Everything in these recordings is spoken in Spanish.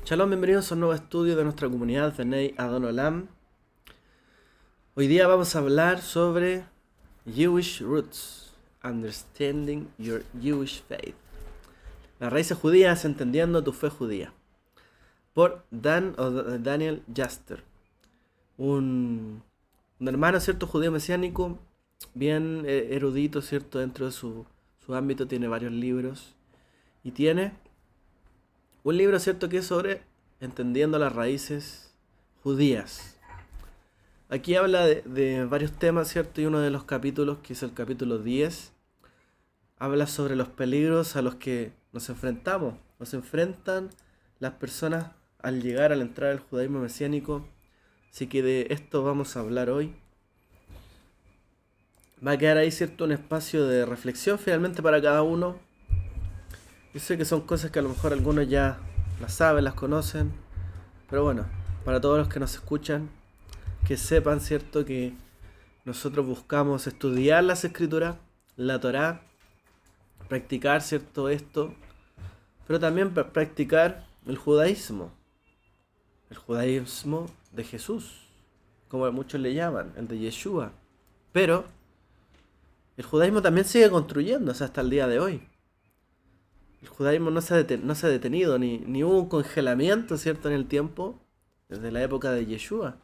Shalom, bienvenidos a un nuevo estudio de nuestra comunidad Bnei Adon Olam. Hoy día vamos a hablar sobre Jewish Roots, Understanding Your Jewish Faith. Las raíces judías entendiendo tu fe judía. Por Daniel Jaster, un hermano, ¿cierto?, judío mesiánico, bien erudito, ¿cierto?, dentro de su ámbito, tiene varios libros. Y tiene un libro, ¿cierto?, que es sobre entendiendo las raíces judías. Aquí habla de varios temas, ¿cierto? Y uno de los capítulos, que es el capítulo 10, habla sobre los peligros a los que nos enfrentamos. Nos enfrentan las personas al entrar al judaísmo mesiánico. Así que de esto vamos a hablar hoy. Va a quedar ahí, ¿cierto?, un espacio de reflexión finalmente para cada uno. Yo sé que son cosas que a lo mejor algunos ya las saben, las conocen, pero bueno, para todos los que nos escuchan, que sepan, ¿cierto?, que nosotros buscamos estudiar las escrituras, la Torá, practicar, ¿cierto?, esto, pero también practicar el judaísmo de Jesús, como muchos le llaman, el de Yeshua. Pero el judaísmo también sigue construyéndose hasta el día de hoy. El judaísmo no se ha detenido, ni hubo un congelamiento, ¿cierto?, en el tiempo, desde la época de Yeshua.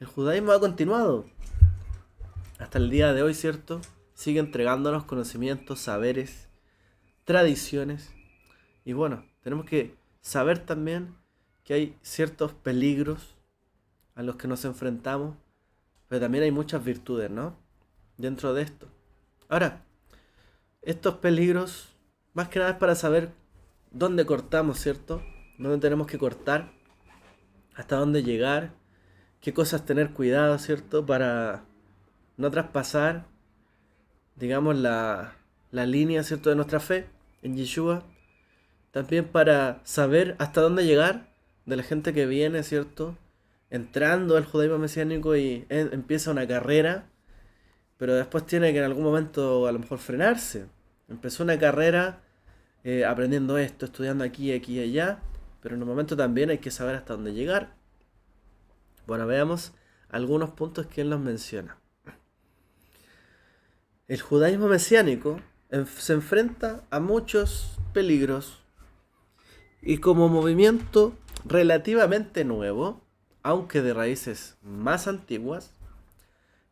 El judaísmo ha continuado hasta el día de hoy, ¿cierto? Sigue entregándonos conocimientos, saberes, tradiciones. Y bueno, tenemos que saber también que hay ciertos peligros a los que nos enfrentamos, pero también hay muchas virtudes, ¿no?, dentro de esto. Ahora, estos peligros, más que nada es para saber dónde cortamos, ¿cierto? Dónde tenemos que cortar, hasta dónde llegar, qué cosas tener cuidado, ¿cierto? Para no traspasar, digamos, la línea, ¿cierto?, de nuestra fe en Yeshua. También para saber hasta dónde llegar de la gente que viene, ¿cierto?, entrando al judaísmo mesiánico y empieza una carrera, pero después tiene que en algún momento a lo mejor frenarse. Empezó una carrera aprendiendo esto, estudiando aquí, aquí y allá, pero en un momento también hay que saber hasta dónde llegar. Bueno, veamos algunos puntos que él nos menciona. El judaísmo mesiánico se enfrenta a muchos peligros y como movimiento relativamente nuevo, aunque de raíces más antiguas,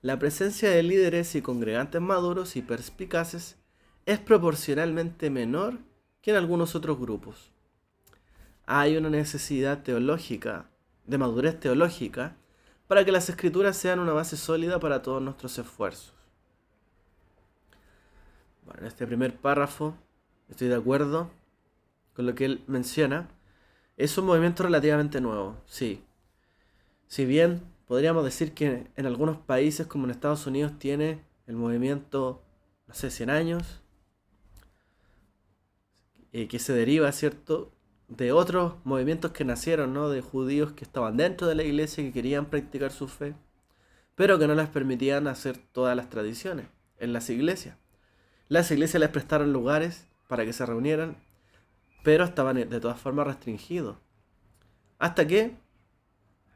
la presencia de líderes y congregantes maduros y perspicaces es proporcionalmente menor que en algunos otros grupos. Hay una necesidad teológica, de madurez teológica, para que las escrituras sean una base sólida para todos nuestros esfuerzos. Bueno, en este primer párrafo estoy de acuerdo con lo que él menciona. Es un movimiento relativamente nuevo, sí. Si bien podríamos decir que en algunos países como en Estados Unidos tiene el movimiento, no sé, 100 años, que se deriva, ¿cierto?, de otros movimientos que nacieron, ¿no?, de judíos que estaban dentro de la iglesia, que querían practicar su fe, pero que no les permitían hacer todas las tradiciones en las iglesias. Las iglesias les prestaron lugares para que se reunieran, pero estaban de todas formas restringidos. Hasta que,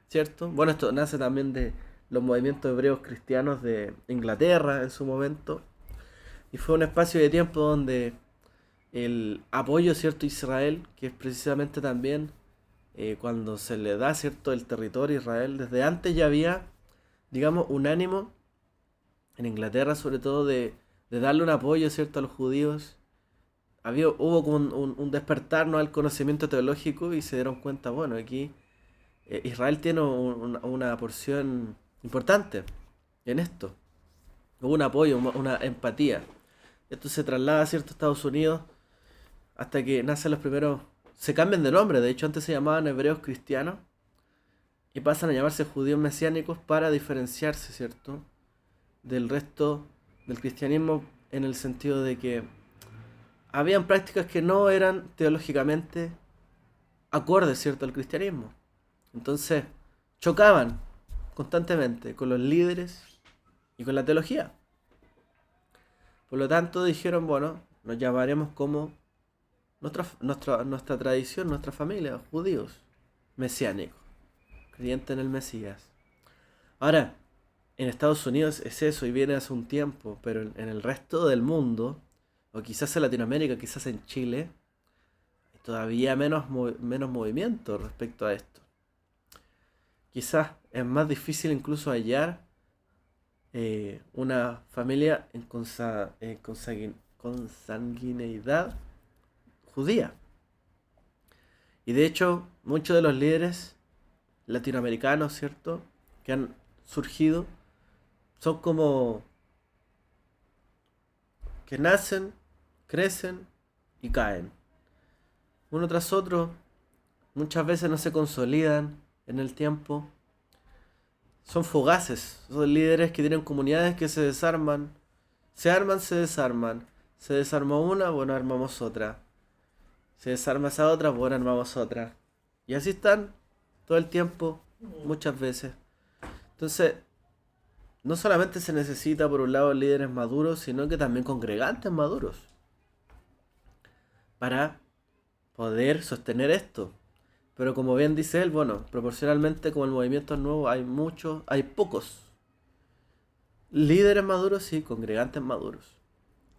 ¿cierto? Bueno, esto nace también de los movimientos hebreos cristianos de Inglaterra en su momento, y fue un espacio de tiempo donde el apoyo, ¿cierto?, a Israel, que es precisamente también cuando se le da, ¿cierto?, el territorio a Israel, desde antes ya había, digamos, un ánimo en Inglaterra sobre todo de darle un apoyo, ¿cierto?, a los judíos. Hubo como un despertar, ¿no?, al conocimiento teológico y se dieron cuenta, bueno, aquí Israel tiene una porción importante en esto. Hubo un apoyo, una empatía. Esto se traslada, ¿cierto?, a Estados Unidos hasta que nacen los primeros, se cambian de nombre, de hecho antes se llamaban hebreos cristianos y pasan a llamarse judíos mesiánicos para diferenciarse, ¿cierto?, del resto del cristianismo, en el sentido de que habían prácticas que no eran teológicamente acordes, ¿cierto?, al cristianismo. Entonces chocaban constantemente con los líderes y con la teología. Por lo tanto dijeron, bueno, nos llamaremos como nuestra tradición, nuestra familia, judíos. mesiánico, creyente en el Mesías. Ahora, en Estados Unidos es eso y viene hace un tiempo, pero en el resto del mundo, o quizás en Latinoamérica, quizás en Chile, hay todavía menos movimiento respecto a esto. Quizás es más difícil incluso hallar una familia en consanguineidad judía. Y de hecho, muchos de los líderes latinoamericanos, ¿cierto?, que han surgido, son como que nacen, crecen y caen. Uno tras otro, muchas veces no se consolidan en el tiempo. Son fugaces, son líderes que tienen comunidades que se desarman, se arman, se desarman. Se desarmó una, bueno, armamos otra. Se desarma esa otra, bueno, armamos otra. Y así están todo el tiempo, muchas veces. Entonces, no solamente se necesita por un lado líderes maduros, sino que también congregantes maduros para poder sostener esto. Pero como bien dice él, bueno, proporcionalmente como el movimiento es nuevo, hay pocos líderes maduros y congregantes maduros.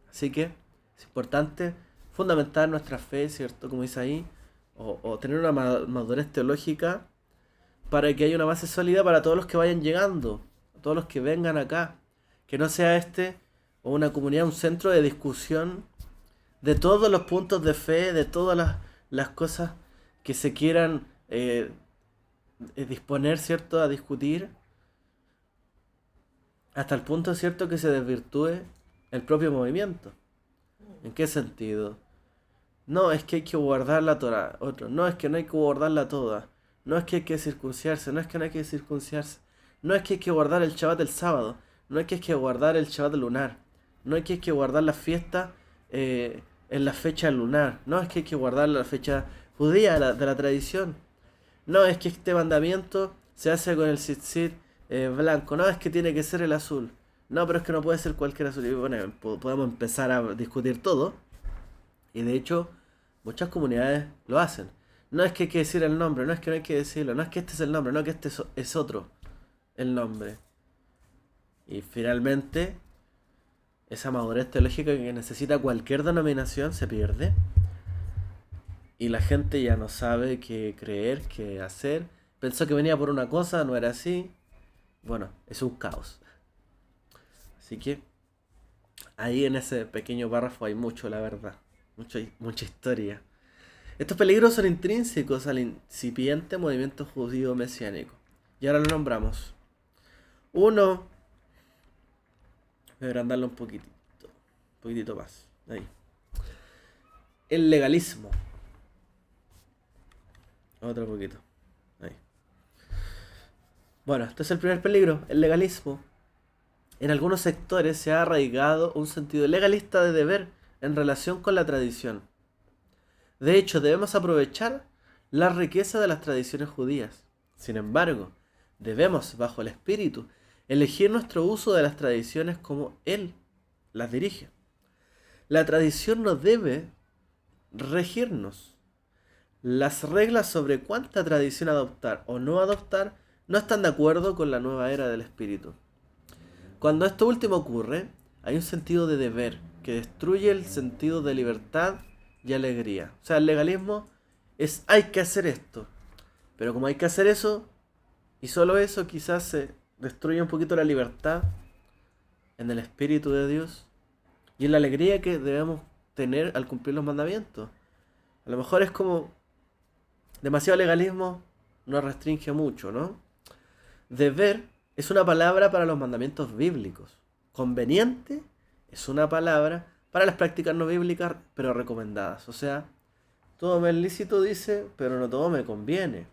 Así que es importante fundamentar nuestra fe, ¿cierto? Como dice ahí, o tener una madurez teológica para que haya una base sólida para todos los que vayan llegando, todos los que vengan acá. Que no sea o una comunidad, un centro de discusión de todos los puntos de fe, de todas las cosas que se quieran disponer, ¿cierto?, a discutir, hasta el punto, ¿cierto?, que se desvirtúe el propio movimiento. ¿En qué sentido? No, es que hay que guardar la Torah. Otro, no, es que no hay que guardarla toda. No es que hay que circunciarse, no es que no hay que circunciarse. No es que hay que guardar el Shabbat del sábado. No es que hay que guardar el Shabbat lunar. No es que hay que guardar la fiesta en la fecha lunar. No es que hay que guardar la fecha judía de la tradición. No, es que este mandamiento se hace con el tzitzit blanco. No, es que tiene que ser el azul. No, pero es que no puede ser cualquier azul. Y bueno, podemos empezar a discutir todo. Y de hecho, muchas comunidades lo hacen. No es que hay que decir el nombre, no es que no hay que decirlo, no es que este es el nombre, no que este es otro el nombre. Y finalmente, esa madurez teológica que necesita cualquier denominación se pierde. Y la gente ya no sabe qué creer, qué hacer. Pensó que venía por una cosa, no era así. Bueno, es un caos. Así que ahí en ese pequeño párrafo hay mucho, la verdad. Mucha historia. Estos peligros son intrínsecos al incipiente movimiento judío mesiánico. Y ahora lo nombramos. Uno, voy a agrandarlo un poquitito más. Ahí. El legalismo. Otro poquito. Ahí. Bueno, este es el primer peligro, el legalismo. En algunos sectores se ha arraigado un sentido legalista de deber en relación con la tradición. De hecho, debemos aprovechar la riqueza de las tradiciones judías. Sin embargo, debemos, bajo el espíritu, elegir nuestro uso de las tradiciones como Él las dirige. La tradición no debe regirnos. Las reglas sobre cuánta tradición adoptar o no adoptar no están de acuerdo con la nueva era del espíritu. Cuando esto último ocurre, hay un sentido de deber que destruye el sentido de libertad y alegría. O sea, el legalismo es hay que hacer esto. Pero como hay que hacer eso, y solo eso, quizás se destruye un poquito la libertad en el Espíritu de Dios y en la alegría que debemos tener al cumplir los mandamientos. A lo mejor es como demasiado legalismo nos restringe mucho, ¿no? Deber es una palabra para los mandamientos bíblicos. Conveniente es una palabra para las prácticas no bíblicas, pero recomendadas. O sea, todo me es lícito, dice, pero no todo me conviene.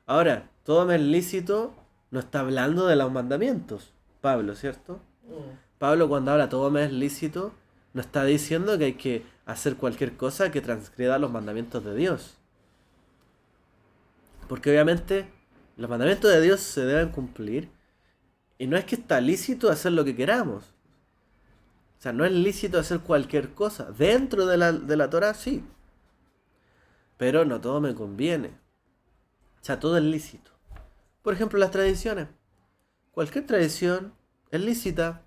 Ahora, todo me es lícito no está hablando de los mandamientos. Pablo, ¿cierto? Pablo cuando habla todo me es lícito, no está diciendo que hay que hacer cualquier cosa que transgreda los mandamientos de Dios. Porque obviamente los mandamientos de Dios se deben cumplir. Y no es que está lícito hacer lo que queramos. O sea, no es lícito hacer cualquier cosa. Dentro de la Torah sí. Pero no todo me conviene. O sea, todo es lícito. Por ejemplo, las tradiciones. Cualquier tradición es lícita.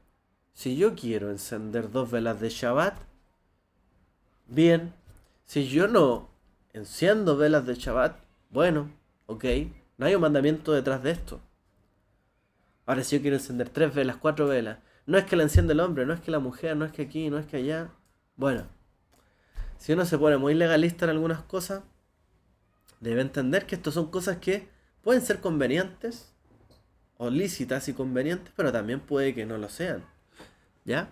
Si yo quiero encender 2 velas de Shabbat, bien. Si yo no enciendo velas de Shabbat, bueno, ok. No hay un mandamiento detrás de esto. Ahora, si yo quiero encender 3 velas, 4 velas, no es que la encienda el hombre, no es que la mujer, no es que aquí, no es que allá. Bueno, si uno se pone muy legalista en algunas cosas, debe entender que estas son cosas que pueden ser convenientes o lícitas y convenientes, pero también puede que no lo sean. ¿Ya?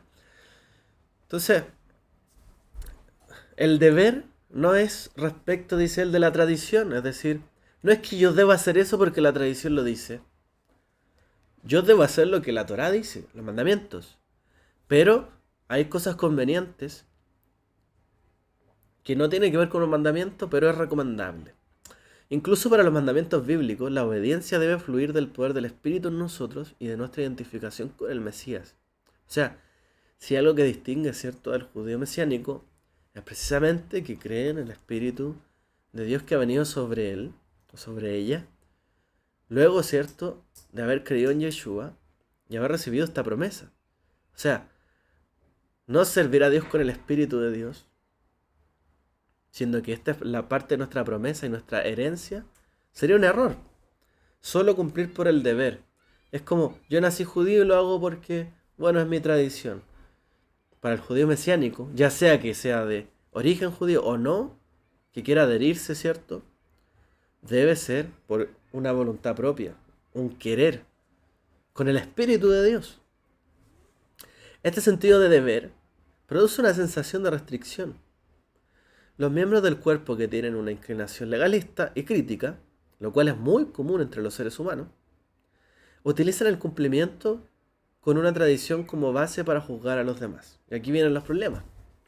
Entonces, el deber no es respecto, dice él, de la tradición. Es decir, no es que yo deba hacer eso porque la tradición lo dice. Yo debo hacer lo que la Torá dice, los mandamientos. Pero hay cosas convenientes que no tienen que ver con los mandamientos, pero es recomendable. Incluso para los mandamientos bíblicos, la obediencia debe fluir del poder del Espíritu en nosotros y de nuestra identificación con el Mesías. O sea, si algo que distingue, ¿cierto?, al judío mesiánico es precisamente que cree en el Espíritu de Dios que ha venido sobre él o sobre ella, luego, ¿cierto?, de haber creído en Yeshua y haber recibido esta promesa. O sea, no servir a Dios con el Espíritu de Dios, siendo que esta es la parte de nuestra promesa y nuestra herencia, sería un error. Solo cumplir por el deber. Es como, yo nací judío y lo hago porque, bueno, es mi tradición. Para el judío mesiánico, ya sea que sea de origen judío o no, que quiera adherirse, ¿cierto?, debe ser por una voluntad propia, un querer, con el Espíritu de Dios. Este sentido de deber produce una sensación de restricción. Los miembros del cuerpo que tienen una inclinación legalista y crítica, lo cual es muy común entre los seres humanos, utilizan el cumplimiento con una tradición como base para juzgar a los demás. Y aquí vienen los problemas.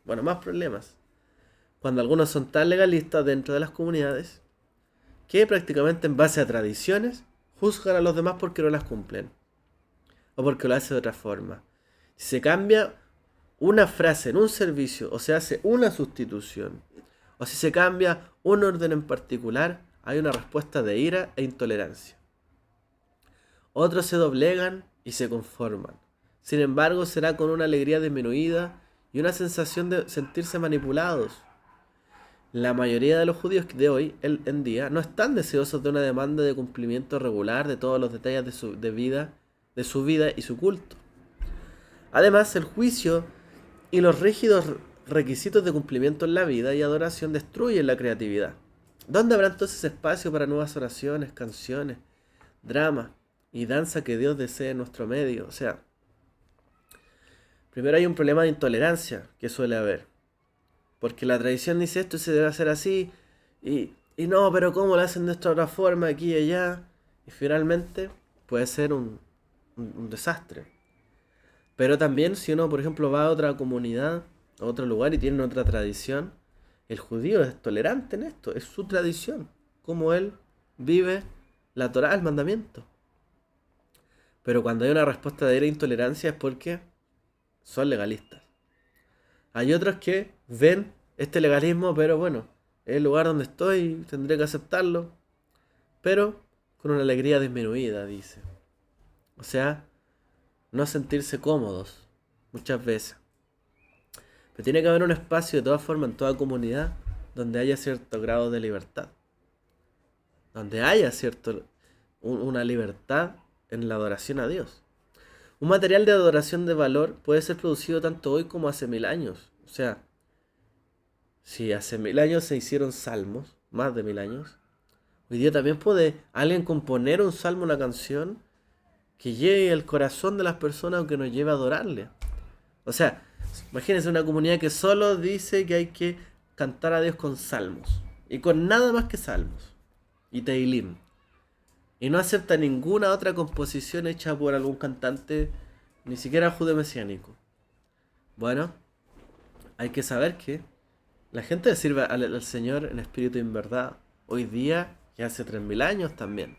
Bueno, más problemas. Cuando algunos son tan legalistas dentro de las comunidades que prácticamente en base a tradiciones juzgan a los demás porque no las cumplen o porque lo hacen de otra forma. Si se cambia una frase en un servicio o se hace una sustitución o si se cambia un orden en particular, hay una respuesta de ira e intolerancia. Otros se doblegan y se conforman. Sin embargo, será con una alegría disminuida y una sensación de sentirse manipulados. La mayoría de los judíos de hoy en día no están deseosos de una demanda de cumplimiento regular de todos los detalles de su vida y su culto. Además, el juicio y los rígidos requisitos de cumplimiento en la vida y adoración destruyen la creatividad. ¿Dónde habrá entonces espacio para nuevas oraciones, canciones, drama y danza que Dios desee en nuestro medio? O sea, primero hay un problema de intolerancia que suele haber. Porque la tradición dice esto y se debe hacer así. Y no, pero ¿cómo lo hacen de esta otra forma aquí y allá? Y finalmente puede ser un desastre. Pero también si uno, por ejemplo, va a otra comunidad, a otro lugar y tiene otra tradición, el judío es tolerante en esto. Es su tradición. Como él vive la Torá, el mandamiento. Pero cuando hay una respuesta de ira e intolerancia es porque son legalistas. Hay otros que ven este legalismo, pero bueno, es el lugar donde estoy, tendré que aceptarlo, pero con una alegría disminuida, dice. O sea, no sentirse cómodos muchas veces. Pero tiene que haber un espacio de todas formas en toda comunidad donde haya cierto grado de libertad. Donde haya una libertad en la adoración a Dios. Un material de adoración de valor puede ser producido tanto hoy como hace 1000 años. O sea, si hace 1000 años se hicieron salmos, más de 1000 años, hoy día también puede alguien componer un salmo, una canción, que llegue al corazón de las personas o que nos lleve a adorarle. O sea, imagínense una comunidad que solo dice que hay que cantar a Dios con salmos. Y con nada más que salmos. Y Teilim. Y no acepta ninguna otra composición hecha por algún cantante, ni siquiera judío mesiánico. Bueno, hay que saber que la gente sirve al Señor en espíritu y en verdad. Hoy día y hace 3000 años también.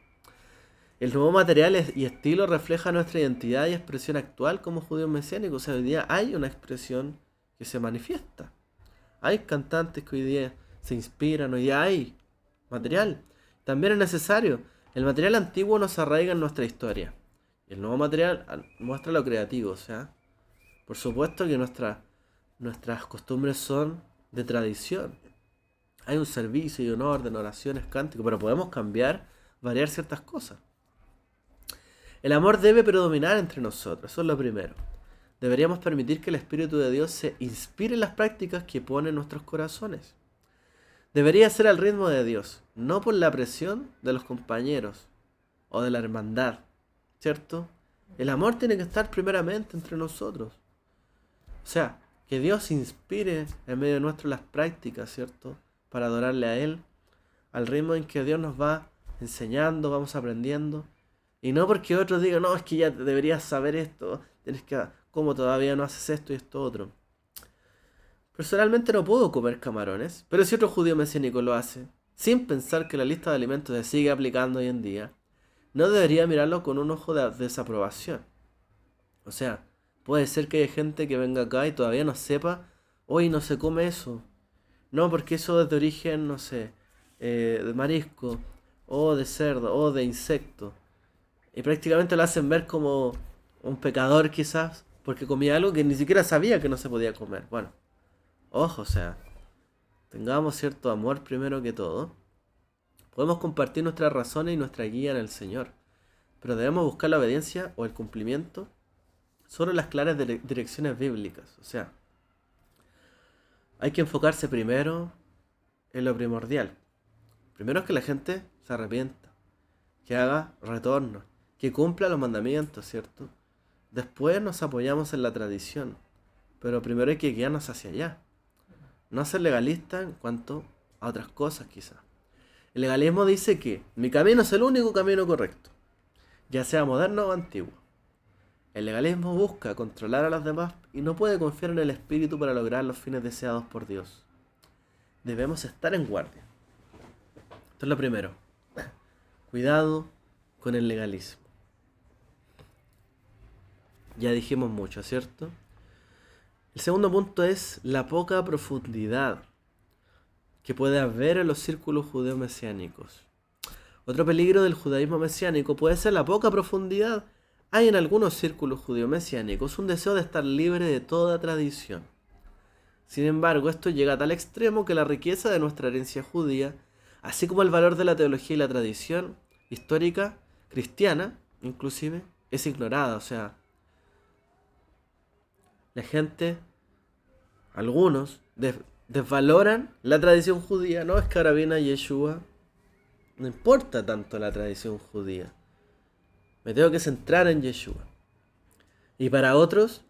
El nuevo material y estilo refleja nuestra identidad y expresión actual como judíos mesiánicos. O sea, hoy día hay una expresión que se manifiesta. Hay cantantes que hoy día se inspiran, hoy día hay material. también es necesario. El material antiguo nos arraiga en nuestra historia. Y el nuevo material muestra lo creativo. O sea, por supuesto que nuestras costumbres son de tradición. Hay un servicio y un orden, oraciones, cánticos, pero podemos cambiar, variar ciertas cosas. El amor debe predominar entre nosotros, eso es lo primero. Deberíamos permitir que el Espíritu de Dios se inspire en las prácticas que pone en nuestros corazones. Debería ser al ritmo de Dios, no por la presión de los compañeros o de la hermandad, ¿cierto? El amor tiene que estar primeramente entre nosotros. O sea, que Dios inspire en medio de nuestro las prácticas, ¿cierto? Para adorarle a Él, al ritmo en que Dios nos va enseñando, vamos aprendiendo. Y no porque otros digan, no, es que ya deberías saber esto, tienes que, ¿cómo todavía no haces esto y esto otro? Personalmente no puedo comer camarones, pero si otro judío mesiánico lo hace, sin pensar que la lista de alimentos se sigue aplicando hoy en día, no debería mirarlo con un ojo de desaprobación. O sea, puede ser que haya gente que venga acá y todavía no sepa, hoy no se come eso. No, porque eso es de origen, no sé, de marisco, o de cerdo, o de insecto. Y prácticamente lo hacen ver como un pecador quizás, porque comía algo que ni siquiera sabía que no se podía comer. Bueno, ojo, o sea, tengamos cierto amor primero que todo. Podemos compartir nuestras razones y nuestra guía en el Señor, pero debemos buscar la obediencia o el cumplimiento sobre las claras direcciones bíblicas. O sea, hay que enfocarse primero en lo primordial. Primero es que la gente se arrepienta, que haga retorno, que cumpla los mandamientos, ¿cierto? Después nos apoyamos en la tradición, pero primero hay que guiarnos hacia allá. No ser legalista en cuanto a otras cosas quizás. El legalismo dice que mi camino es el único camino correcto, ya sea moderno o antiguo. El legalismo busca controlar a los demás y no puede confiar en el espíritu para lograr los fines deseados por Dios. Debemos estar en guardia. Esto es lo primero. Cuidado con el legalismo. Ya dijimos mucho, ¿cierto? El segundo punto es la poca profundidad que puede haber en los círculos judeo mesiánicos. Otro peligro del judaísmo mesiánico puede ser la poca profundidad. Hay en algunos círculos judeo mesiánicos un deseo de estar libre de toda tradición. Sin embargo, esto llega a tal extremo que la riqueza de nuestra herencia judía, así como el valor de la teología y la tradición histórica cristiana, inclusive, es ignorada. O sea, la gente, algunos, desvaloran la tradición judía. No, es que ahora viene a Yeshua. No importa tanto la tradición judía. Me tengo que centrar en Yeshua. Y para otros,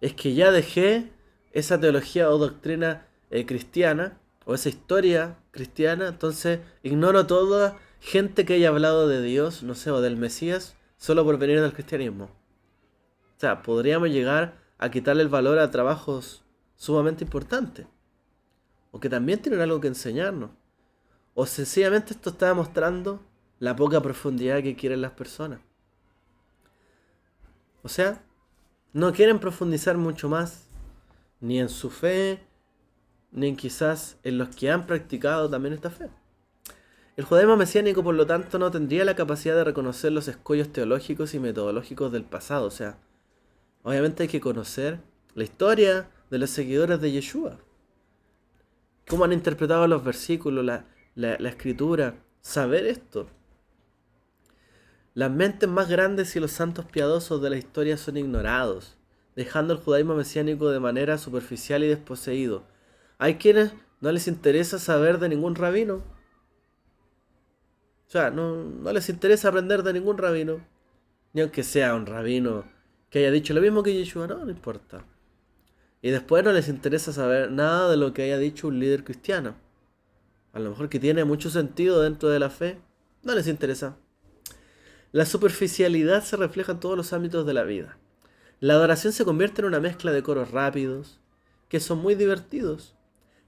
es que ya dejé esa teología o doctrina cristiana, o esa historia cristiana, entonces ignoro toda gente que haya hablado de Dios, no sé, o del Mesías, solo por venir del cristianismo. O sea, podríamos llegar a quitarle el valor a trabajos sumamente importantes, o que también tienen algo que enseñarnos. O sencillamente esto está demostrando la poca profundidad que quieren las personas. O sea, no quieren profundizar mucho más, ni en su fe, ni en quizás en los que han practicado también esta fe. El judaísmo mesiánico, por lo tanto, no tendría la capacidad de reconocer los escollos teológicos y metodológicos del pasado. O sea, obviamente hay que conocer la historia de los seguidores de Yeshua. Cómo han interpretado los versículos, la escritura. Saber esto. Las mentes más grandes y los santos piadosos de la historia son ignorados, dejando el judaísmo mesiánico de manera superficial y desposeído. Hay quienes no les interesa saber de ningún rabino. O sea, no les interesa aprender de ningún rabino. Ni aunque sea un rabino que haya dicho lo mismo que Yeshua, no importa. Y después no les interesa saber nada de lo que haya dicho un líder cristiano. A lo mejor que tiene mucho sentido dentro de la fe, no les interesa. La superficialidad se refleja en todos los ámbitos de la vida. La adoración se convierte en una mezcla de coros rápidos, que son muy divertidos,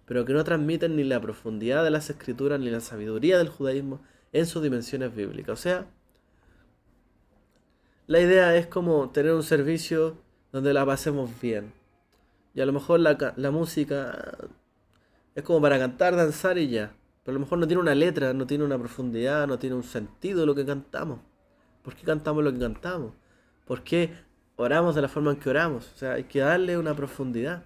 pero que no transmiten ni la profundidad de las escrituras ni la sabiduría del judaísmo en sus dimensiones bíblicas. O sea, la idea es como tener un servicio donde la pasemos bien. Y a lo mejor la música es como para cantar, danzar y ya. pero a lo mejor no tiene una letra, no tiene una profundidad, no tiene un sentido lo que cantamos. ¿Por qué cantamos lo que cantamos? ¿Por qué oramos de la forma en que oramos? O sea, hay que darle una profundidad.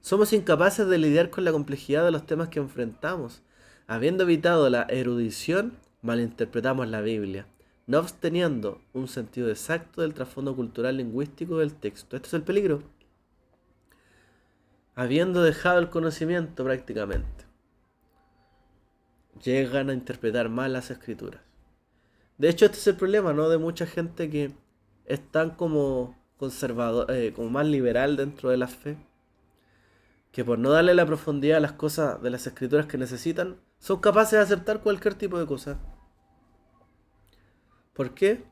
Somos incapaces de lidiar con la complejidad de los temas que enfrentamos. Habiendo evitado la erudición, malinterpretamos la Biblia, no obteniendo un sentido exacto del trasfondo cultural lingüístico del texto. Este es el peligro. Habiendo dejado el conocimiento prácticamente, llegan a interpretar mal las escrituras. De hecho, este es el problema, ¿no? De mucha gente que es tan como conservador, como más liberal dentro de la fe, que por no darle la profundidad a las cosas de las escrituras que necesitan, son capaces de aceptar cualquier tipo de cosa. ¿Por qué?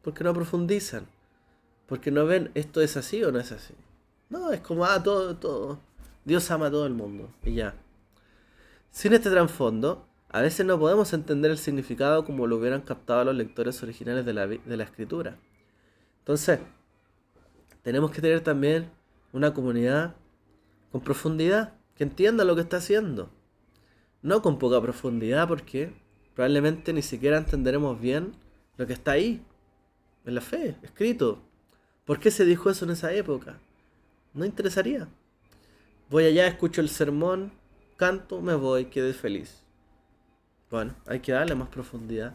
Porque no profundizan. Porque no ven esto es así o no es así. No, es como, todo. Dios ama a todo el mundo. Y ya. Sin este trasfondo, a veces no podemos entender el significado como lo hubieran captado los lectores originales de la escritura. Entonces, tenemos que tener también una comunidad con profundidad, que entienda lo que está haciendo. No con poca profundidad, porque probablemente ni siquiera entenderemos bien lo que está ahí, en la fe, escrito. ¿Por qué se dijo eso en esa época? No interesaría. Voy allá, escucho el sermón, canto, me voy, quedé feliz. Bueno, hay que darle más profundidad.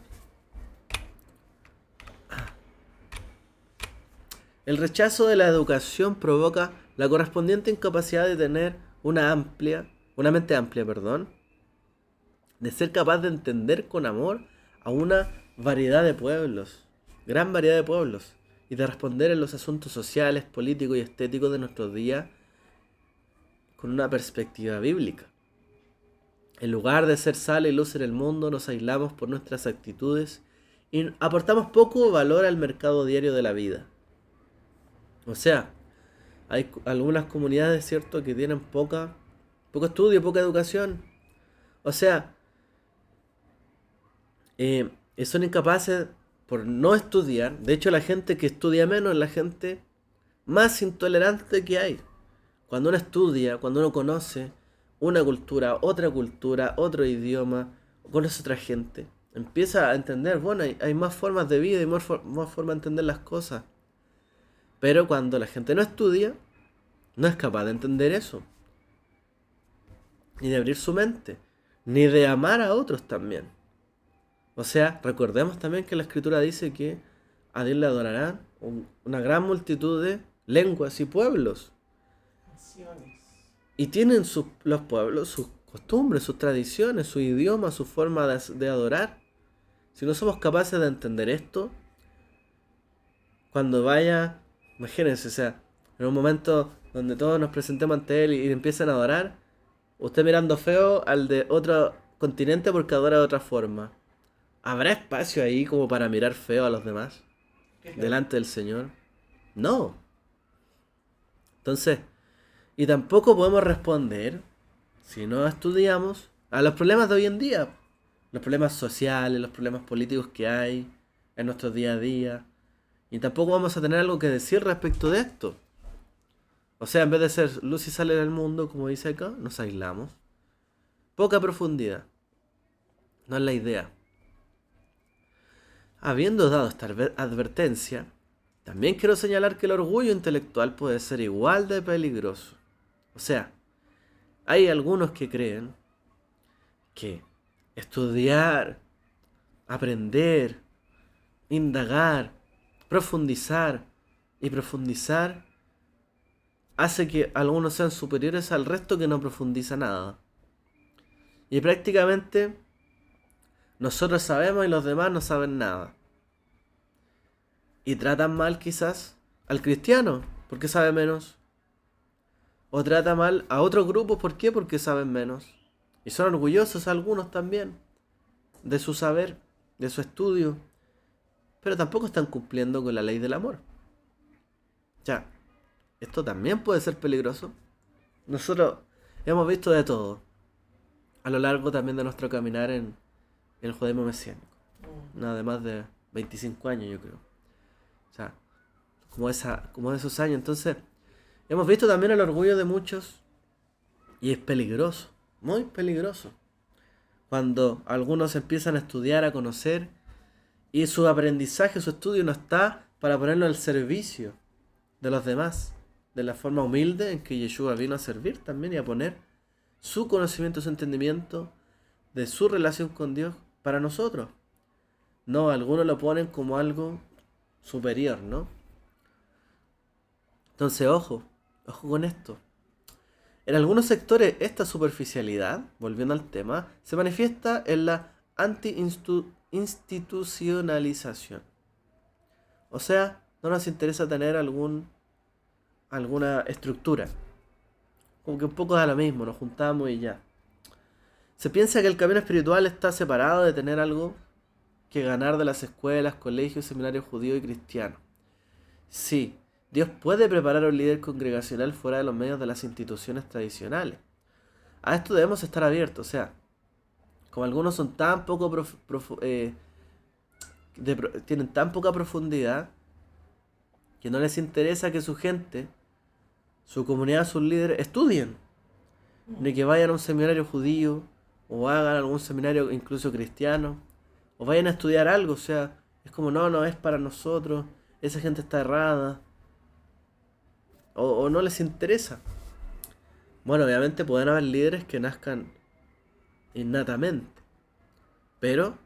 El rechazo de la educación provoca la correspondiente incapacidad de tener una mente amplia, de ser capaz de entender con amor a una variedad de pueblos, gran variedad de pueblos, y de responder en los asuntos sociales, políticos y estéticos de nuestros días con una perspectiva bíblica. En lugar de ser sal y luz en el mundo, nos aislamos por nuestras actitudes y aportamos poco valor al mercado diario de la vida. O sea, hay algunas comunidades, ¿cierto?, que tienen poco estudio, poca educación. O sea, son incapaces por no estudiar. De hecho, la gente que estudia menos es la gente más intolerante que hay. Cuando uno estudia, cuando uno conoce una cultura, otro idioma, conoce otra gente, empieza a entender, bueno, hay más formas de vida y más formas de entender las cosas. Pero cuando la gente no estudia, no es capaz de entender eso. Ni de abrir su mente. Ni de amar a otros también. O sea, recordemos también que la escritura dice que a Dios le adorarán una gran multitud de lenguas y pueblos. Y tienen los pueblos sus costumbres, sus tradiciones, su idioma, su forma de adorar. Si no somos capaces de entender esto, cuando vaya, imagínense, o sea, en un momento donde todos nos presentemos ante él y empiezan a adorar, usted mirando feo al de otro continente porque adora de otra forma. ¿Habrá espacio ahí como para mirar feo a los demás? Delante del Señor. No. Entonces, y tampoco podemos responder, si no estudiamos, a los problemas de hoy en día. Los problemas sociales, los problemas políticos que hay en nuestro día a día. Y tampoco vamos a tener algo que decir respecto de esto. O sea, en vez de ser luz y sal en el mundo, como dice acá, nos aislamos. Poca profundidad. No es la idea. Habiendo dado esta advertencia, también quiero señalar que el orgullo intelectual puede ser igual de peligroso. O sea, hay algunos que creen que estudiar, aprender, indagar, profundizar y profundizar hace que algunos sean superiores al resto que no profundiza nada. Y prácticamente nosotros sabemos y los demás no saben nada. Y tratan mal quizás al cristiano porque sabe menos. O trata mal a otros grupos, ¿por qué? Porque saben menos. Y son orgullosos algunos también de su saber, de su estudio. Pero tampoco están cumpliendo con la ley del amor. Ya, esto también puede ser peligroso. Nosotros hemos visto de todo a lo largo también de nuestro caminar en el judaísmo mesiánico. Nada de más de 25 años, yo creo. O sea, como de esos años. Entonces, hemos visto también el orgullo de muchos y es peligroso, muy peligroso. Cuando algunos empiezan a estudiar, a conocer, y su aprendizaje, su estudio no está para ponerlo al servicio de los demás, de la forma humilde en que Yeshua vino a servir también y a poner su conocimiento, su entendimiento de su relación con Dios para nosotros. No, algunos lo ponen como algo superior, ¿no? Entonces, ojo con esto. En algunos sectores esta superficialidad, volviendo al tema, se manifiesta en la anti-institucionalización. O sea, no nos interesa tener alguna estructura. Como que un poco da lo mismo, nos juntamos y ya. Se piensa que el camino espiritual está separado de tener algo que ganar de las escuelas, colegios, seminarios judíos y cristianos. Sí, Dios puede preparar a un líder congregacional fuera de los medios de las instituciones tradicionales. A esto debemos estar abiertos, o sea, como algunos son tan poco tienen tan poca profundidad que no les interesa que su gente, su comunidad, sus líderes estudien, ni que vayan a un seminario judío o hagan algún seminario incluso cristiano o vayan a estudiar algo, o sea, es como no es para nosotros, esa gente está errada o no les interesa. Bueno, obviamente pueden haber líderes que nazcan innatamente, pero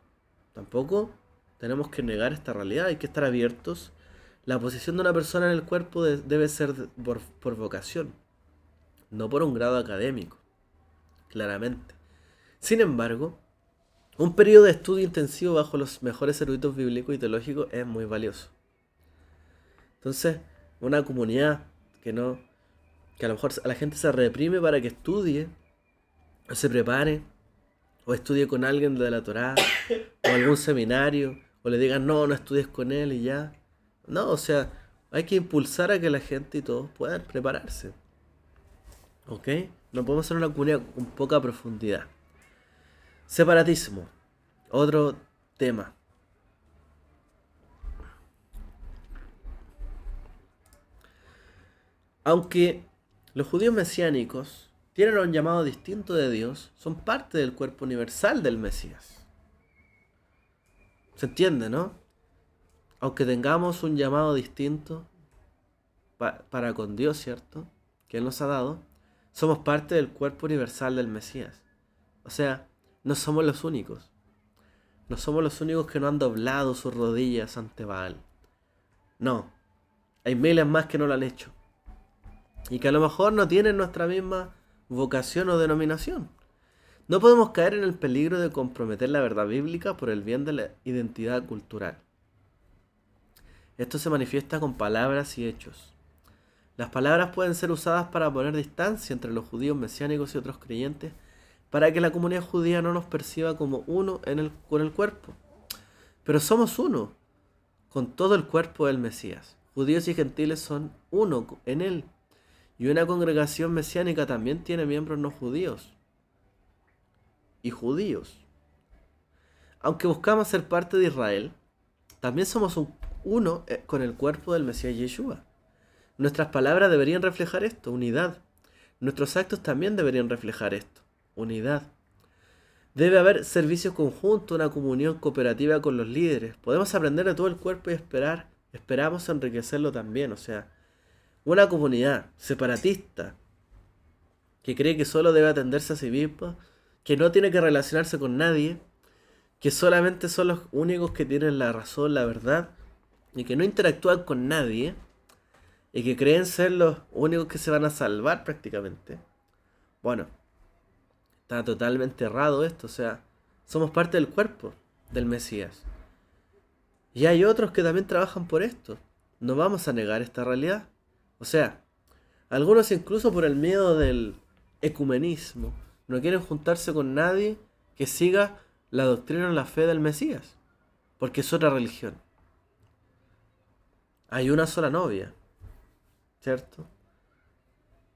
tampoco tenemos que negar esta realidad, hay que estar abiertos. La posición de una persona en el cuerpo debe ser por vocación, no por un grado académico, claramente. Sin embargo, un periodo de estudio intensivo bajo los mejores eruditos bíblicos y teológicos es muy valioso. Entonces, una comunidad que a lo mejor a la gente se reprime para que estudie, o se prepare, o estudie con alguien de la Torá, o algún seminario, o le digan no estudies con él y ya. No, o sea, hay que impulsar a que la gente y todos puedan prepararse. ¿Ok? No podemos ser una comunidad con poca profundidad. Separatismo. Otro tema. Aunque los judíos mesiánicos tienen un llamado distinto de Dios, son parte del cuerpo universal del Mesías. ¿Se entiende, no? Aunque tengamos un llamado distinto para con Dios, ¿cierto? Que Él nos ha dado, somos parte del cuerpo universal del Mesías. O sea, no somos los únicos. No somos los únicos que no han doblado sus rodillas ante Baal. No, hay miles más que no lo han hecho. Y que a lo mejor no tienen nuestra misma vocación o denominación. No podemos caer en el peligro de comprometer la verdad bíblica por el bien de la identidad cultural. Esto se manifiesta con palabras y hechos. Las palabras pueden ser usadas para poner distancia entre los judíos mesiánicos y otros creyentes, para que la comunidad judía no nos perciba como uno con el cuerpo. Pero somos uno con todo el cuerpo del Mesías. Judíos y gentiles son uno en él. Y una congregación mesiánica también tiene miembros no judíos y judíos. Aunque buscamos ser parte de Israel, también somos uno con el cuerpo del Mesías Yeshua. Nuestras palabras deberían reflejar esto, unidad. Nuestros actos también deberían reflejar esto, unidad. Debe haber servicios conjuntos, una comunión cooperativa con los líderes. Podemos aprender de todo el cuerpo y esperamos enriquecerlo también. O sea, una comunidad separatista que cree que solo debe atenderse a sí misma, que no tiene que relacionarse con nadie, que solamente son los únicos que tienen la razón, la verdad, y que no interactúan con nadie, y que creen ser los únicos que se van a salvar prácticamente. Bueno, está totalmente errado esto, o sea, somos parte del cuerpo del Mesías. Y hay otros que también trabajan por esto. No vamos a negar esta realidad. O sea, algunos incluso por el miedo del ecumenismo no quieren juntarse con nadie que siga la doctrina o la fe del Mesías, porque es otra religión. Hay una sola novia, ¿cierto?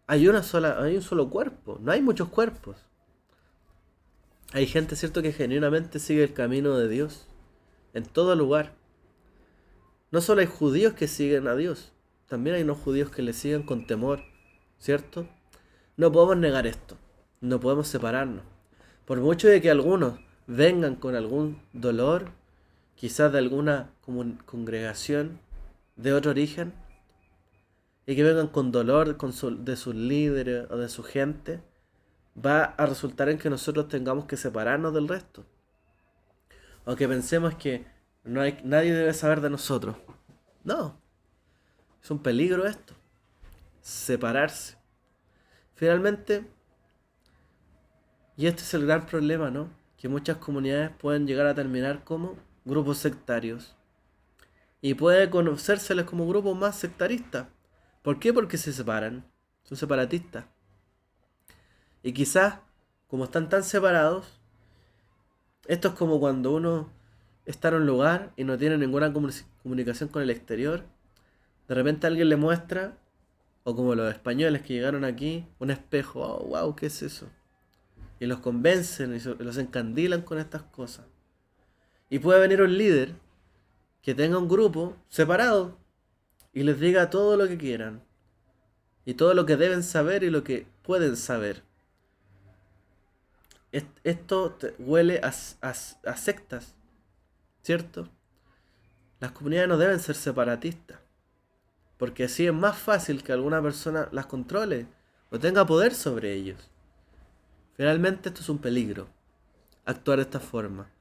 Hay un solo cuerpo, no hay muchos cuerpos. Hay gente, ¿cierto?, que genuinamente sigue el camino de Dios en todo lugar. No solo hay judíos que siguen a Dios, también hay no judíos que le siguen con temor, ¿cierto? No podemos negar esto, no podemos separarnos. Por mucho de que algunos vengan con algún dolor, quizás de alguna congregación de otro origen, y que vengan con dolor de sus líderes o de su gente, va a resultar en que nosotros tengamos que separarnos del resto. O que pensemos que nadie debe saber de nosotros. No, es un peligro esto. Separarse. Finalmente, y este es el gran problema, ¿no? Que muchas comunidades pueden llegar a terminar como grupos sectarios. Y puede conocérseles como grupos más sectaristas. ¿Por qué? Porque se separan. Son separatistas. Y quizás, como están tan separados, esto es como cuando uno está en un lugar y no tiene ninguna comunicación con el exterior. De repente alguien le muestra, o como los españoles que llegaron aquí, un espejo. Oh, wow, ¿qué es eso? Y los convencen y los encandilan con estas cosas. Y puede venir un líder que tenga un grupo separado y les diga todo lo que quieran. Y todo lo que deben saber y lo que pueden saber. Esto huele a sectas, ¿cierto? Las comunidades no deben ser separatistas, porque así es más fácil que alguna persona las controle o tenga poder sobre ellos. Finalmente esto es un peligro, actuar de esta forma.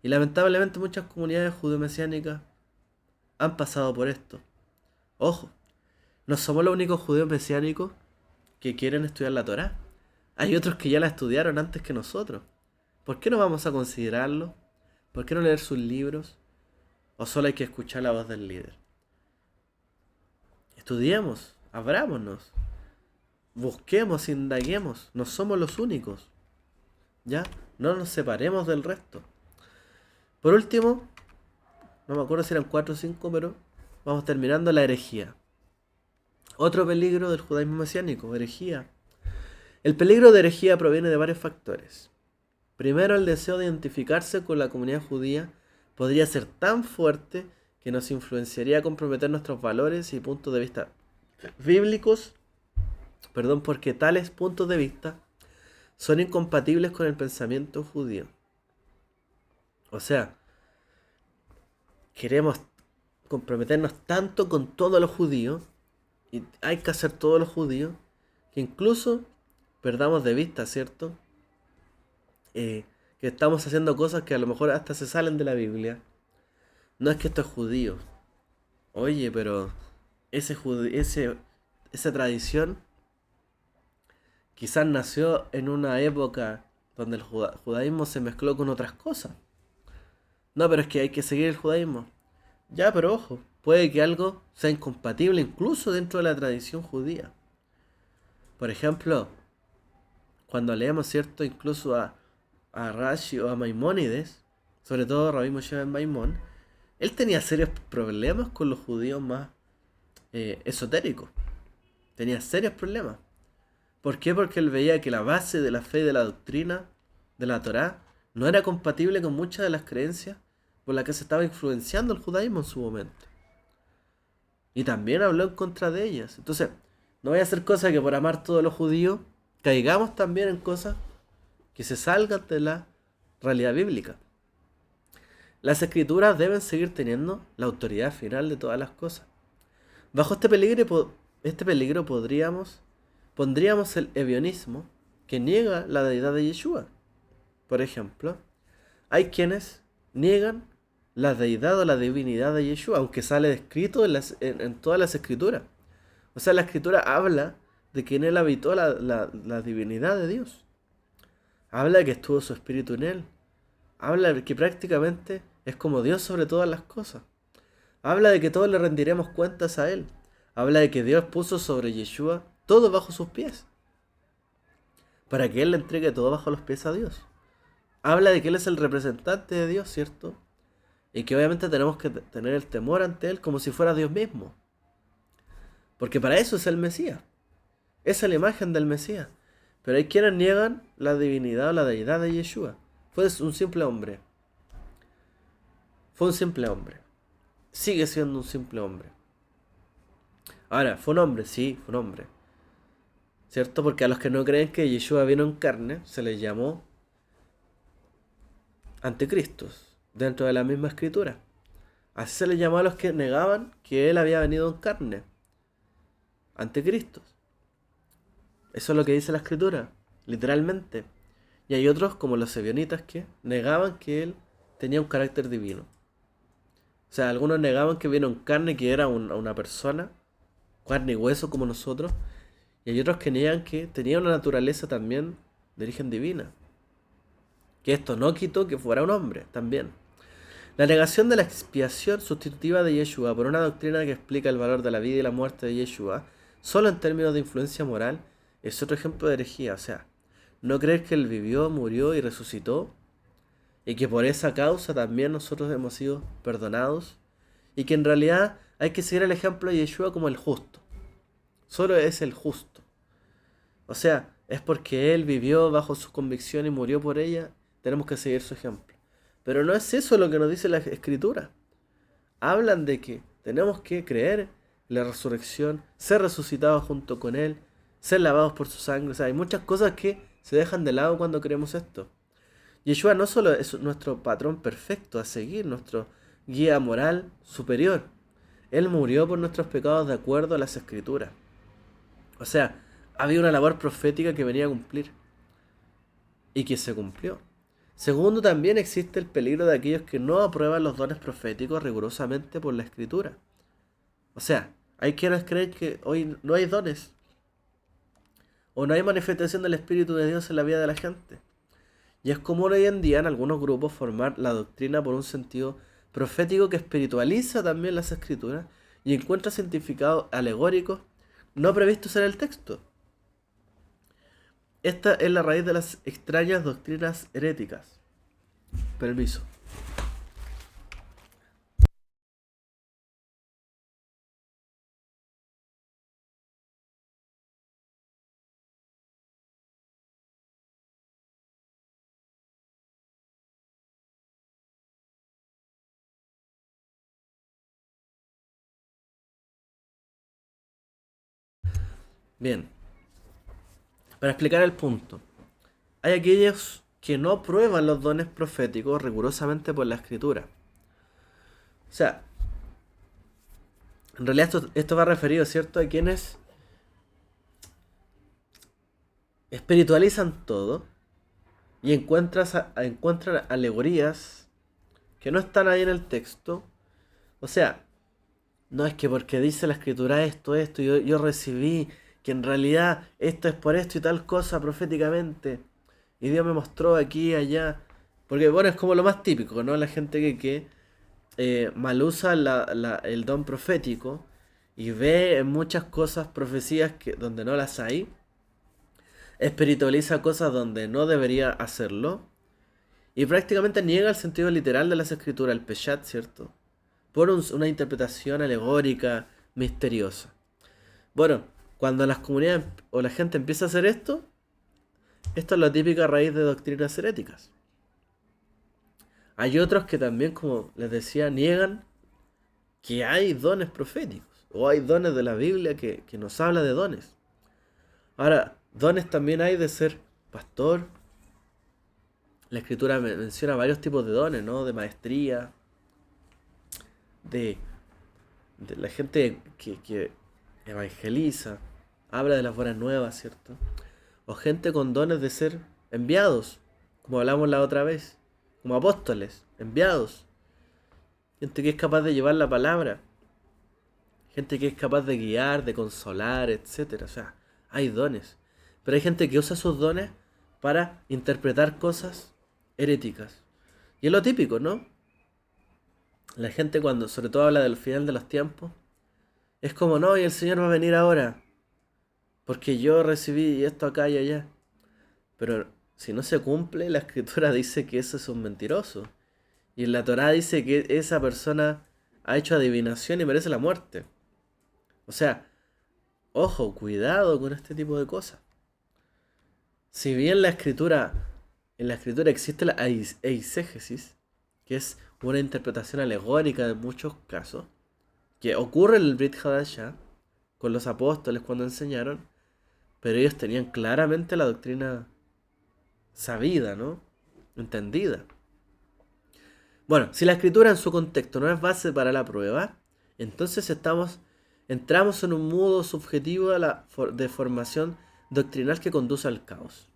Y lamentablemente muchas comunidades judeo-mesiánicas han pasado por esto. Ojo, no somos los únicos judíos mesiánicos que quieren estudiar la Torá. Hay otros que ya la estudiaron antes que nosotros. ¿Por qué no vamos a considerarlo? ¿Por qué no leer sus libros? ¿O solo hay que escuchar la voz del líder? Estudiemos, abrámonos, busquemos, indaguemos. No somos los únicos. ¿Ya? No nos separemos del resto. Por último, no me acuerdo si eran 4 o 5, pero vamos terminando la herejía. Otro peligro del judaísmo mesiánico, herejía. El peligro de herejía proviene de varios factores. Primero, el deseo de identificarse con la comunidad judía podría ser tan fuerte que nos influenciaría a comprometer nuestros valores y puntos de vista bíblicos, porque tales puntos de vista son incompatibles con el pensamiento judío. O sea, queremos comprometernos tanto con todos los judíos, y hay que hacer todos los judíos, que incluso perdamos de vista, ¿cierto? Que estamos haciendo cosas que a lo mejor hasta se salen de la Biblia. No es que esto es judío. Oye, pero esa tradición quizás nació en una época donde el judaísmo se mezcló con otras cosas. No, pero es que hay que seguir el judaísmo. Ya, pero ojo, puede que algo sea incompatible incluso dentro de la tradición judía. Por ejemplo, cuando leemos, ¿cierto? Incluso a Rashi o a Maimónides, sobre todo Rabbi Moshe ben Maimón, él tenía serios problemas con los judíos más esotéricos. Tenía serios problemas. ¿Por qué? Porque él veía que la base de la fe y de la doctrina de la Torá no era compatible con muchas de las creencias por las que se estaba influenciando el judaísmo en su momento. Y también habló en contra de ellas. Entonces, no voy a hacer cosas que por amar todos los judíos caigamos también en cosas que se salgan de la realidad bíblica. Las escrituras deben seguir teniendo la autoridad final de todas las cosas. Bajo este peligro pondríamos el ebionismo que niega la deidad de Yeshua. Por ejemplo, hay quienes niegan la deidad o la divinidad de Yeshua, aunque sale descrito en todas las escrituras. O sea, la escritura habla de que en él habitó la divinidad de Dios. Habla de que estuvo su espíritu en él. Habla de que prácticamente es como Dios sobre todas las cosas. Habla de que todos le rendiremos cuentas a él. Habla de que Dios puso sobre Yeshua todo bajo sus pies, para que él le entregue todo bajo los pies a Dios. Habla de que él es el representante de Dios, ¿cierto? Y que obviamente tenemos que tener el temor ante él como si fuera Dios mismo. Porque para eso es el Mesías. Esa es la imagen del Mesías. Pero hay quienes niegan la divinidad o la deidad de Yeshua. Fue un simple hombre. Fue un simple hombre. Sigue siendo un simple hombre. Ahora, ¿fue un hombre? Sí, fue un hombre. ¿Cierto? Porque a los que no creen que Yeshua vino en carne, se les llamó anticristos dentro de la misma escritura. Así se les llamó a los que negaban que él había venido en carne, anticristos. Eso es lo que dice la escritura, literalmente. Y hay otros, como los sebionitas, que negaban que él tenía un carácter divino. O sea, algunos negaban que vino en carne, que era una persona, carne y hueso como nosotros. Y hay otros que niegan que tenía una naturaleza también de origen divina. Que esto no quitó que fuera un hombre también. La negación de la expiación sustitutiva de Yeshua por una doctrina que explica el valor de la vida y la muerte de Yeshua, solo en términos de influencia moral, es otro ejemplo de herejía. O sea, no creer que él vivió, murió y resucitó, y que por esa causa también nosotros hemos sido perdonados, y que en realidad hay que seguir el ejemplo de Yeshua como el justo. Solo es el justo. O sea, es porque él vivió bajo su convicción y murió por ella, tenemos que seguir su ejemplo. Pero no es eso lo que nos dice la escritura. Hablan de que tenemos que creer en la resurrección, ser resucitados junto con él, ser lavados por su sangre. O sea, hay muchas cosas que se dejan de lado cuando creemos esto. Yeshua no solo es nuestro patrón perfecto a seguir, nuestro guía moral superior. Él murió por nuestros pecados de acuerdo a las escrituras. O sea, había una labor profética que venía a cumplir y que se cumplió. Segundo, también existe el peligro de aquellos que no aprueban los dones proféticos rigurosamente por la escritura. O sea, hay quienes creen que hoy no hay dones o no hay manifestación del Espíritu de Dios en la vida de la gente. Y es común hoy en día en algunos grupos formar la doctrina por un sentido profético que espiritualiza también las escrituras y encuentra significados alegóricos no previstos en el texto. Esta es la raíz de las extrañas doctrinas heréticas. Permiso. Bien, para explicar el punto. Hay aquellos que no prueban los dones proféticos rigurosamente por la escritura. O sea, en realidad esto va referido, ¿cierto?, a quienes espiritualizan todo y encuentran alegorías que no están ahí en el texto. O sea, no es que porque dice la escritura esto, yo recibí que en realidad esto es por esto y tal cosa proféticamente. Y Dios me mostró aquí y allá. Porque bueno, es como lo más típico, ¿no? La gente que mal usa el don profético y ve en muchas cosas profecías donde no las hay. Espiritualiza cosas donde no debería hacerlo. Y prácticamente niega el sentido literal de las escrituras, el Peshat, ¿cierto? Por una interpretación alegórica, misteriosa. Bueno, cuando las comunidades o la gente empieza a hacer esto es la típica raíz de doctrinas heréticas. Hay otros que también, como les decía, niegan que hay dones proféticos o hay dones de la Biblia que nos habla de dones. Ahora, dones también hay de ser pastor. La escritura menciona varios tipos de dones, ¿no? De maestría, de, de la gente que evangeliza, habla de las buenas nuevas, ¿cierto? O gente con dones de ser enviados, como hablamos la otra vez, como apóstoles, enviados. Gente que es capaz de llevar la palabra, gente que es capaz de guiar, de consolar, etcétera. O sea, hay dones. Pero hay gente que usa esos dones para interpretar cosas heréticas. Y es lo típico, ¿no? La gente cuando sobre todo habla del final de los tiempos, es como, no, y el Señor va a venir ahora, porque yo recibí esto acá y allá. Pero si no se cumple, la escritura dice que eso es un mentiroso. Y en la Torá dice que esa persona ha hecho adivinación y merece la muerte. O sea, ojo, cuidado con este tipo de cosas. Si bien en la escritura existe la eisegesis, que es una interpretación alegórica de muchos casos, que ocurre en el Brit Hadashah, con los apóstoles cuando enseñaron, pero ellos tenían claramente la doctrina sabida, ¿no? Entendida. Bueno, si la escritura en su contexto no es base para la prueba, entonces entramos en un modo subjetivo de formación doctrinal que conduce al caos.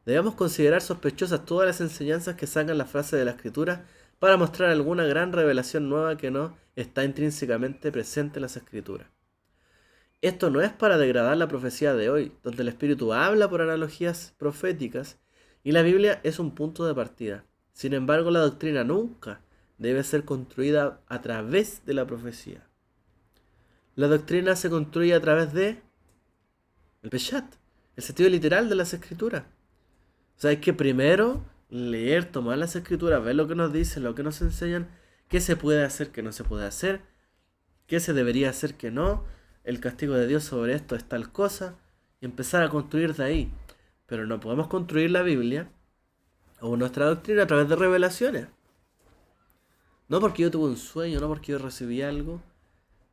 Debemos considerar sospechosas todas las enseñanzas que sacan la frase de la escritura para mostrar alguna gran revelación nueva que no está intrínsecamente presente en las escrituras. Esto no es para degradar la profecía de hoy, donde el Espíritu habla por analogías proféticas y la Biblia es un punto de partida. Sin embargo, la doctrina nunca debe ser construida a través de la profecía. La doctrina se construye a través de el Peshat, el sentido literal de las escrituras. O sea, hay que primero leer, tomar las escrituras, ver lo que nos dicen, lo que nos enseñan, qué se puede hacer, qué no se puede hacer, qué se debería hacer, qué no, el castigo de Dios sobre esto es tal cosa, y empezar a construir de ahí. Pero no podemos construir la Biblia o nuestra doctrina a través de revelaciones. No porque yo tuve un sueño, no porque yo recibí algo.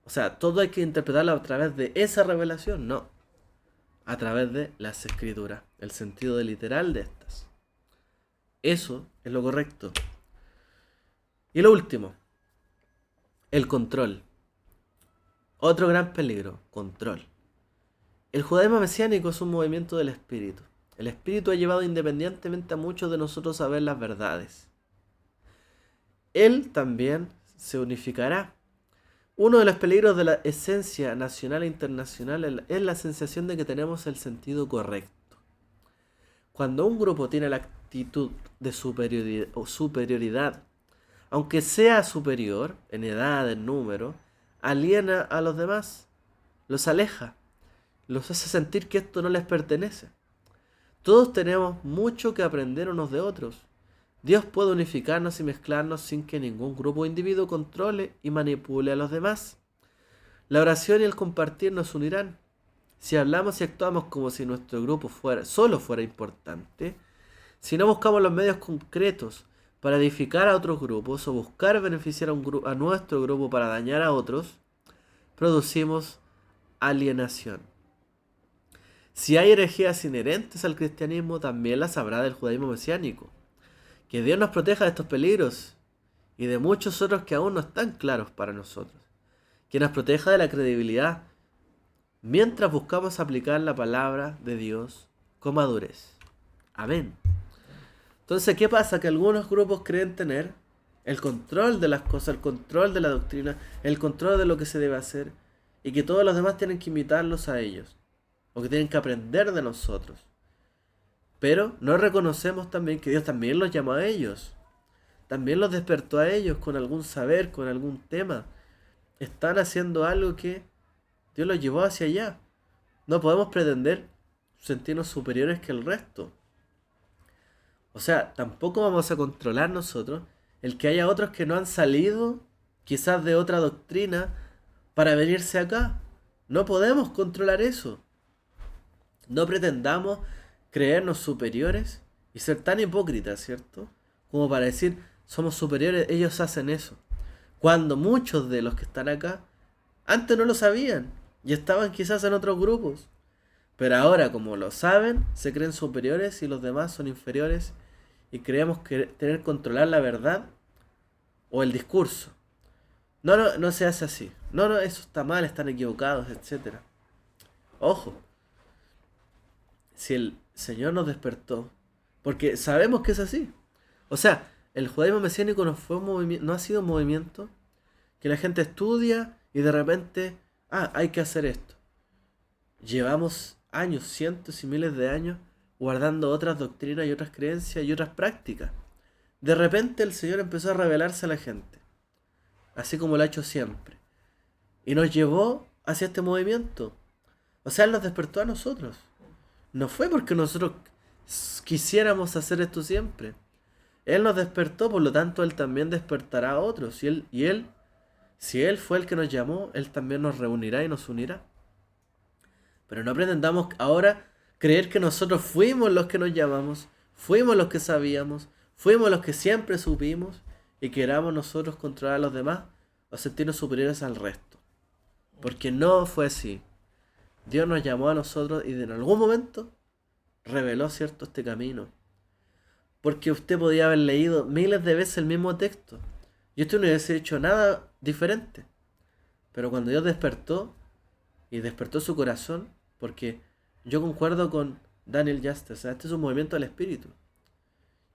O sea, todo hay que interpretarlo a través de esa revelación, no. A través de las escrituras, el sentido literal de estas. Eso es lo correcto. Y lo último, el control. Otro gran peligro, control. El judaísmo mesiánico es un movimiento del espíritu. El espíritu ha llevado independientemente a muchos de nosotros a ver las verdades. Él también se unificará. Uno de los peligros de la esencia nacional e internacional es la sensación de que tenemos el sentido correcto. Cuando un grupo tiene la actitud de superioridad, aunque sea superior en edad, en número, aliena a los demás, los aleja, los hace sentir que esto no les pertenece. Todos tenemos mucho que aprender unos de otros. Dios puede unificarnos y mezclarnos sin que ningún grupo o individuo controle y manipule a los demás. La oración y el compartir nos unirán. Si hablamos y actuamos como si nuestro grupo solo fuera importante, si no buscamos los medios concretos para edificar a otros grupos o buscar beneficiar a nuestro grupo para dañar a otros, producimos alienación. Si hay herejías inherentes al cristianismo, también las habrá del judaísmo mesiánico. Que Dios nos proteja de estos peligros y de muchos otros que aún no están claros para nosotros. Que nos proteja de la credibilidad mientras buscamos aplicar la palabra de Dios con madurez. Amén. Entonces, ¿qué pasa? Que algunos grupos creen tener el control de las cosas, el control de la doctrina, el control de lo que se debe hacer, y que todos los demás tienen que imitarlos a ellos, o que tienen que aprender de nosotros. Pero no reconocemos también que Dios también los llamó a ellos. También los despertó a ellos con algún saber, con algún tema. Están haciendo algo que Dios los llevó hacia allá. No podemos pretender sentirnos superiores que el resto. O sea, tampoco vamos a controlar nosotros el que haya otros que no han salido quizás de otra doctrina para venirse acá. No podemos controlar eso. No pretendamos creernos superiores y ser tan hipócritas, ¿cierto? Como para decir, somos superiores, ellos hacen eso. Cuando muchos de los que están acá antes no lo sabían y estaban quizás en otros grupos. Pero ahora, como lo saben, se creen superiores y los demás son inferiores y creemos que tener controlar la verdad o el discurso. No se hace así. No, eso está mal, están equivocados, etcétera. Ojo. Si el Señor nos despertó, porque sabemos que es así. O sea, el judaísmo mesiánico no ha sido un movimiento que la gente estudia y de repente, hay que hacer esto. Llevamos años, cientos y miles de años guardando otras doctrinas y otras creencias y otras prácticas. De repente el Señor empezó a revelarse a la gente, así como lo ha hecho siempre, y nos llevó hacia este movimiento. O sea, Él nos despertó a nosotros. No fue porque nosotros quisiéramos hacer esto siempre. Él nos despertó, por lo tanto Él también despertará a otros. Si Él fue el que nos llamó, Él también nos reunirá y nos unirá. Pero no pretendamos ahora creer que nosotros fuimos los que nos llamamos, fuimos los que sabíamos, fuimos los que siempre supimos y queramos nosotros controlar a los demás o sentirnos superiores al resto. Porque no fue así. Dios nos llamó a nosotros y en algún momento reveló, ¿cierto?, este camino. porque usted podía haber leído miles de veces el mismo texto y usted no hubiese hecho nada diferente. Pero cuando Dios despertó y despertó su corazón, porque yo concuerdo con Daniel Justice, o sea, este es un movimiento del espíritu,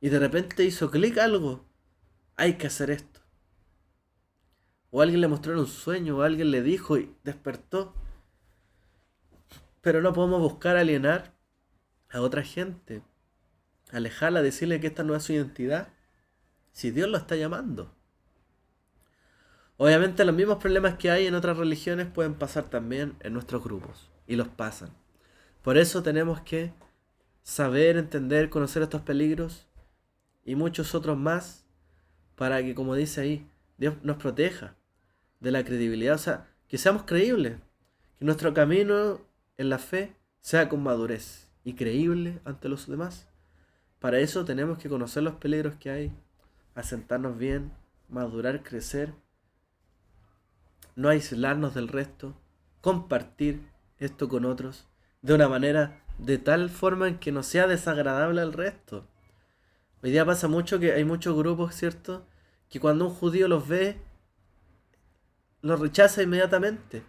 y de repente hizo clic algo, hay que hacer esto. O alguien le mostró en un sueño, o alguien le dijo y despertó. Pero no podemos buscar alienar a otra gente, alejarla, decirle que esta no es su identidad, si Dios lo está llamando. Obviamente los mismos problemas que hay en otras religiones pueden pasar también en nuestros grupos, y los pasan. Por eso tenemos que saber, entender, conocer estos peligros y muchos otros más, para que, como dice ahí, Dios nos proteja de la credibilidad, o sea, que seamos creíbles, que nuestro camino en la fe sea con madurez y creíble ante los demás. Para eso tenemos que conocer los peligros que hay, asentarnos bien, madurar, crecer, no aislarnos del resto, compartir esto con otros de una manera de tal forma en que no sea desagradable al resto. Hoy día pasa mucho que hay muchos grupos, ¿cierto?, que cuando un judío los ve, los rechaza inmediatamente.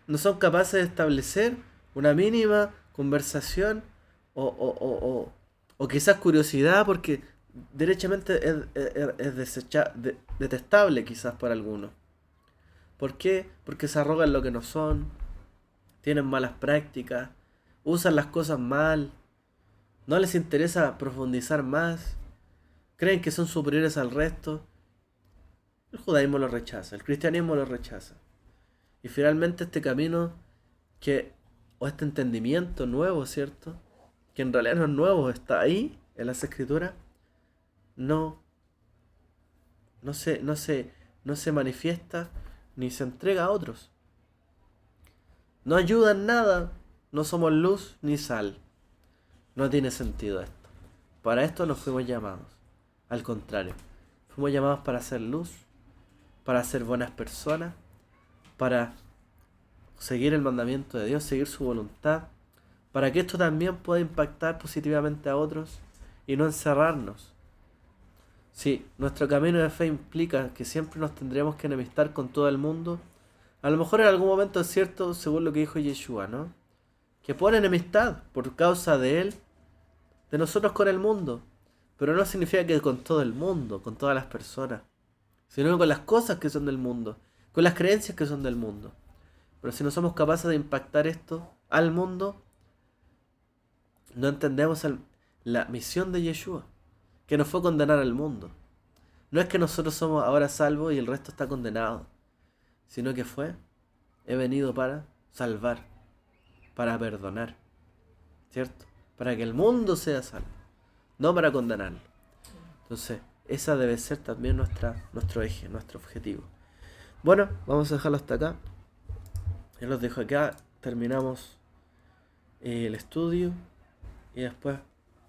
No son capaces de establecer una mínima conversación o quizás curiosidad, porque derechamente es detestable quizás para algunos. ¿Por qué? Porque se arrogan lo que no son, tienen malas prácticas, usan las cosas mal, no les interesa profundizar más, creen que son superiores al resto. El judaísmo lo rechaza, el cristianismo lo rechaza. Y finalmente este camino o este entendimiento nuevo, ¿cierto?, que en realidad no es nuevo, está ahí en las escrituras, no, no se manifiesta ni se entrega a otros. No ayuda en nada, no somos luz ni sal. No tiene sentido esto. Para esto no fuimos llamados. Al contrario, fuimos llamados para hacer luz, para ser buenas personas, para seguir el mandamiento de Dios, seguir su voluntad, para que esto también pueda impactar positivamente a otros y no encerrarnos. Si nuestro camino de fe implica que siempre nos tendremos que enemistar con todo el mundo, a lo mejor en algún momento es cierto, según lo que dijo Yeshua, ¿no?, que pone enemistad por causa de él, de nosotros con el mundo, pero no significa que con todo el mundo, con todas las personas, sino con las cosas que son del mundo, con las creencias que son del mundo. Pero si no somos capaces de impactar esto al mundo, no entendemos la misión de Yeshua, que no fue condenar al mundo. No es que nosotros somos ahora salvos y el resto está condenado, sino que he venido para salvar, para perdonar, ¿cierto? Para que el mundo sea salvo, no para condenarlo. Entonces, esa debe ser también nuestro eje, nuestro objetivo. Bueno, vamos a dejarlo hasta acá. Yo los dejo acá, terminamos el estudio y después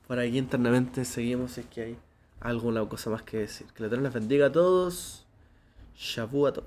por aquí internamente seguimos si es que hay alguna cosa más que decir. Que el Eterno les bendiga a todos. Shavuot.